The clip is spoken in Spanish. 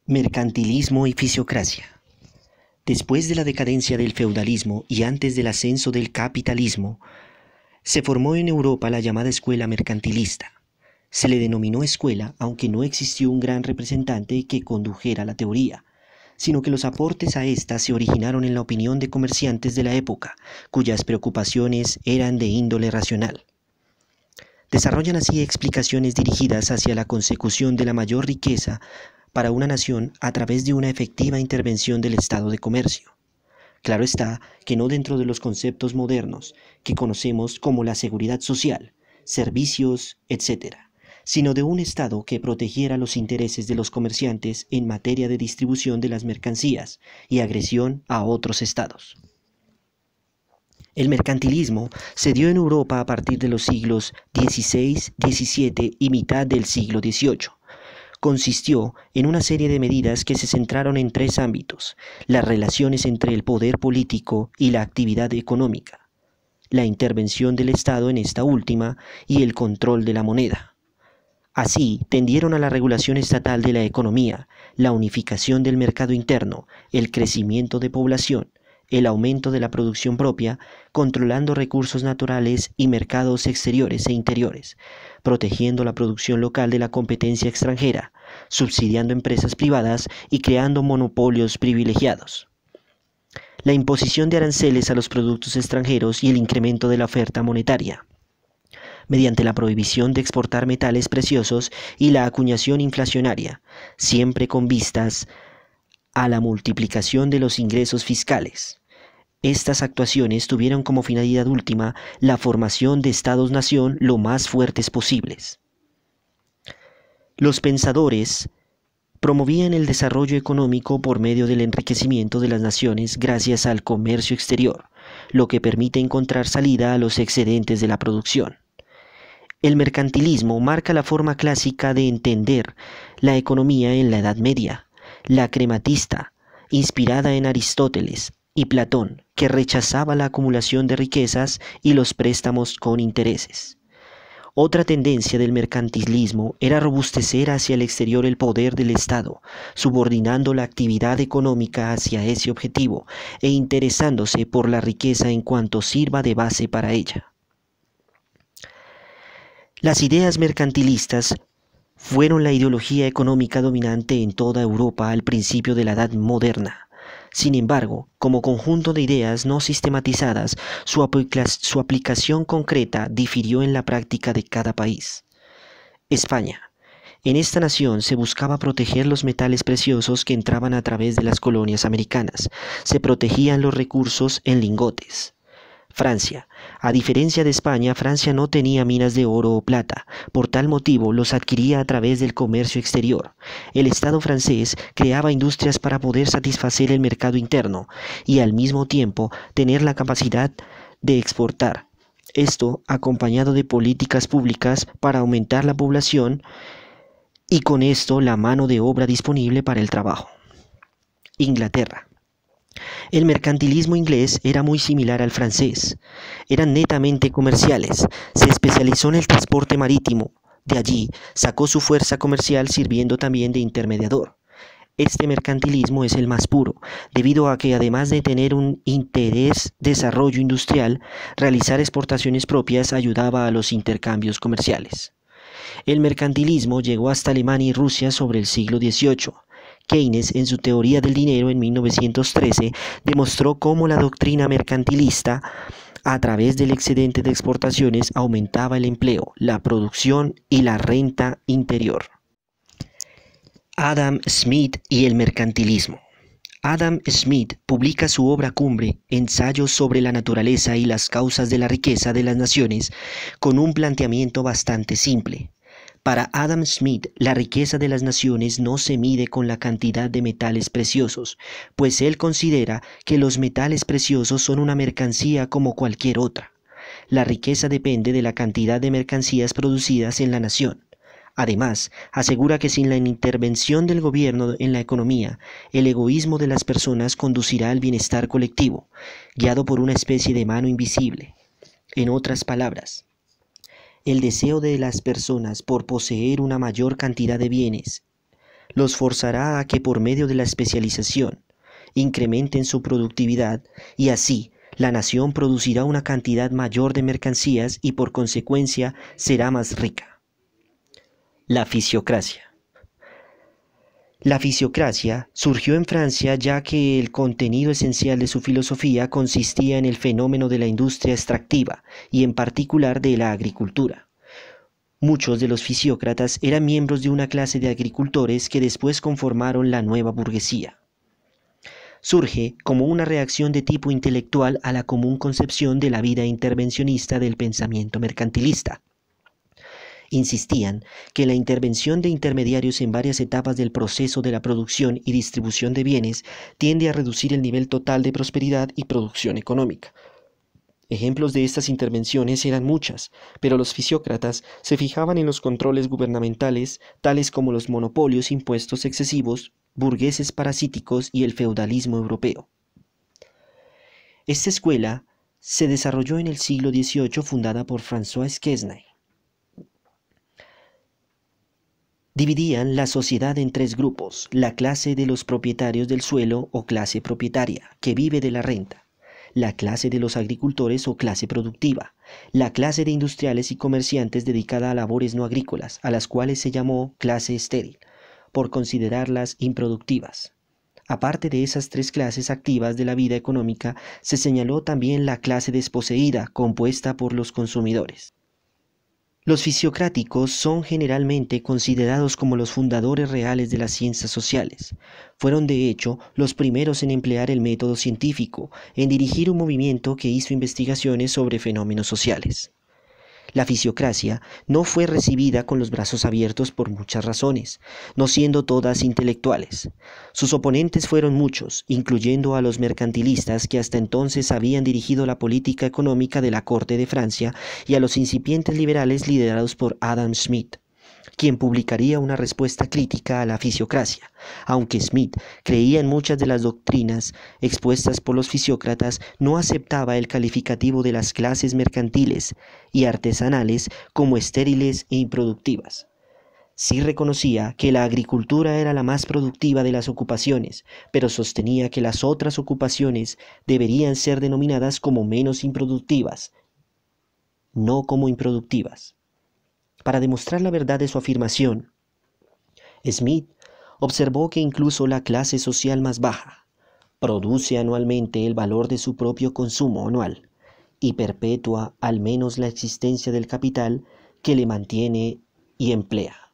Mercantilismo y fisiocracia. Después de la decadencia del feudalismo y antes del ascenso del capitalismo, se formó en Europa la llamada escuela mercantilista. Se le denominó escuela aunque no existió un gran representante que condujera la teoría, sino que los aportes a esta se originaron en la opinión de comerciantes de la época, cuyas preocupaciones eran de índole racional. Desarrollan así explicaciones dirigidas hacia la consecución de la mayor riqueza para una nación a través de una efectiva intervención del Estado de Comercio. Claro está que no dentro de los conceptos modernos que conocemos como la seguridad social, servicios, etc., sino de un Estado que protegiera los intereses de los comerciantes en materia de distribución de las mercancías y agresión a otros Estados. El mercantilismo se dio en Europa a partir de los siglos XVI, XVII y mitad del siglo XVIII. Consistió en una serie de medidas que se centraron en tres ámbitos: las relaciones entre el poder político y la actividad económica, la intervención del Estado en esta última y el control de la moneda. Así, tendieron a la regulación estatal de la economía, la unificación del mercado interno, el crecimiento de población, el aumento de la producción propia, controlando recursos naturales y mercados exteriores e interiores, protegiendo la producción local de la competencia extranjera, subsidiando empresas privadas y creando monopolios privilegiados. La imposición de aranceles a los productos extranjeros y el incremento de la oferta monetaria, mediante la prohibición de exportar metales preciosos y la acuñación inflacionaria, siempre con vistas a la multiplicación de los ingresos fiscales. Estas actuaciones tuvieron como finalidad última la formación de estados-nación lo más fuertes posibles. Los pensadores promovían el desarrollo económico por medio del enriquecimiento de las naciones gracias al comercio exterior, lo que permite encontrar salida a los excedentes de la producción. El mercantilismo marca la forma clásica de entender la economía en la Edad Media, la crematista, inspirada en Aristóteles y Platón, que rechazaba la acumulación de riquezas y los préstamos con intereses. Otra tendencia del mercantilismo era robustecer hacia el exterior el poder del Estado, subordinando la actividad económica hacia ese objetivo e interesándose por la riqueza en cuanto sirva de base para ella. Las ideas mercantilistas fueron la ideología económica dominante en toda Europa al principio de la Edad Moderna. Sin embargo, como conjunto de ideas no sistematizadas, su aplicación concreta difirió en la práctica de cada país. España. En esta nación se buscaba proteger los metales preciosos que entraban a través de las colonias americanas. Se protegían los recursos en lingotes. Francia. A diferencia de España, Francia no tenía minas de oro o plata. Por tal motivo, los adquiría a través del comercio exterior. El Estado francés creaba industrias para poder satisfacer el mercado interno y al mismo tiempo tener la capacidad de exportar. Esto acompañado de políticas públicas para aumentar la población y con esto la mano de obra disponible para el trabajo. Inglaterra. El mercantilismo inglés era muy similar al francés. Eran netamente comerciales. Se especializó en el transporte marítimo. De allí sacó su fuerza comercial sirviendo también de intermediador. Este mercantilismo es el más puro, debido a que además de tener un desarrollo industrial, realizar exportaciones propias ayudaba a los intercambios comerciales. El mercantilismo llegó hasta Alemania y Rusia sobre el siglo XVIII. Keynes, en su teoría del dinero en 1913, demostró cómo la doctrina mercantilista, a través del excedente de exportaciones, aumentaba el empleo, la producción y la renta interior. Adam Smith y el mercantilismo. Adam Smith publica su obra cumbre, Ensayos sobre la naturaleza y las causas de la riqueza de las naciones, con un planteamiento bastante simple. Para Adam Smith, la riqueza de las naciones no se mide con la cantidad de metales preciosos, pues él considera que los metales preciosos son una mercancía como cualquier otra. La riqueza depende de la cantidad de mercancías producidas en la nación. Además, asegura que sin la intervención del gobierno en la economía, el egoísmo de las personas conducirá al bienestar colectivo, guiado por una especie de mano invisible. En otras palabras, el deseo de las personas por poseer una mayor cantidad de bienes los forzará a que por medio de la especialización incrementen su productividad y así la nación producirá una cantidad mayor de mercancías y por consecuencia será más rica. La fisiocracia. La fisiocracia surgió en Francia ya que el contenido esencial de su filosofía consistía en el fenómeno de la industria extractiva y en particular de la agricultura. Muchos de los fisiócratas eran miembros de una clase de agricultores que después conformaron la nueva burguesía. Surge como una reacción de tipo intelectual a la común concepción de la vida intervencionista del pensamiento mercantilista. Insistían que la intervención de intermediarios en varias etapas del proceso de la producción y distribución de bienes tiende a reducir el nivel total de prosperidad y producción económica. Ejemplos de estas intervenciones eran muchas, pero los fisiócratas se fijaban en los controles gubernamentales, tales como los monopolios, impuestos excesivos, burgueses parasíticos y el feudalismo europeo. Esta escuela se desarrolló en el siglo XVIII, fundada por François Quesnay. Dividían la sociedad en tres grupos: la clase de los propietarios del suelo o clase propietaria, que vive de la renta; la clase de los agricultores o clase productiva; la clase de industriales y comerciantes dedicada a labores no agrícolas, a las cuales se llamó clase estéril, por considerarlas improductivas. Aparte de esas tres clases activas de la vida económica, se señaló también la clase desposeída, compuesta por los consumidores. Los fisiocráticos son generalmente considerados como los fundadores reales de las ciencias sociales. Fueron de hecho los primeros en emplear el método científico, en dirigir un movimiento que hizo investigaciones sobre fenómenos sociales. La fisiocracia no fue recibida con los brazos abiertos por muchas razones, no siendo todas intelectuales. Sus oponentes fueron muchos, incluyendo a los mercantilistas que hasta entonces habían dirigido la política económica de la corte de Francia, y a los incipientes liberales liderados por Adam Smith, quien publicaría una respuesta crítica a la fisiocracia. Aunque Smith creía en muchas de las doctrinas expuestas por los fisiócratas, no aceptaba el calificativo de las clases mercantiles y artesanales como estériles e improductivas. Sí reconocía que la agricultura era la más productiva de las ocupaciones, pero sostenía que las otras ocupaciones deberían ser denominadas como menos improductivas, no como improductivas. Para demostrar la verdad de su afirmación, Smith observó que incluso la clase social más baja produce anualmente el valor de su propio consumo anual y perpetúa al menos la existencia del capital que le mantiene y emplea.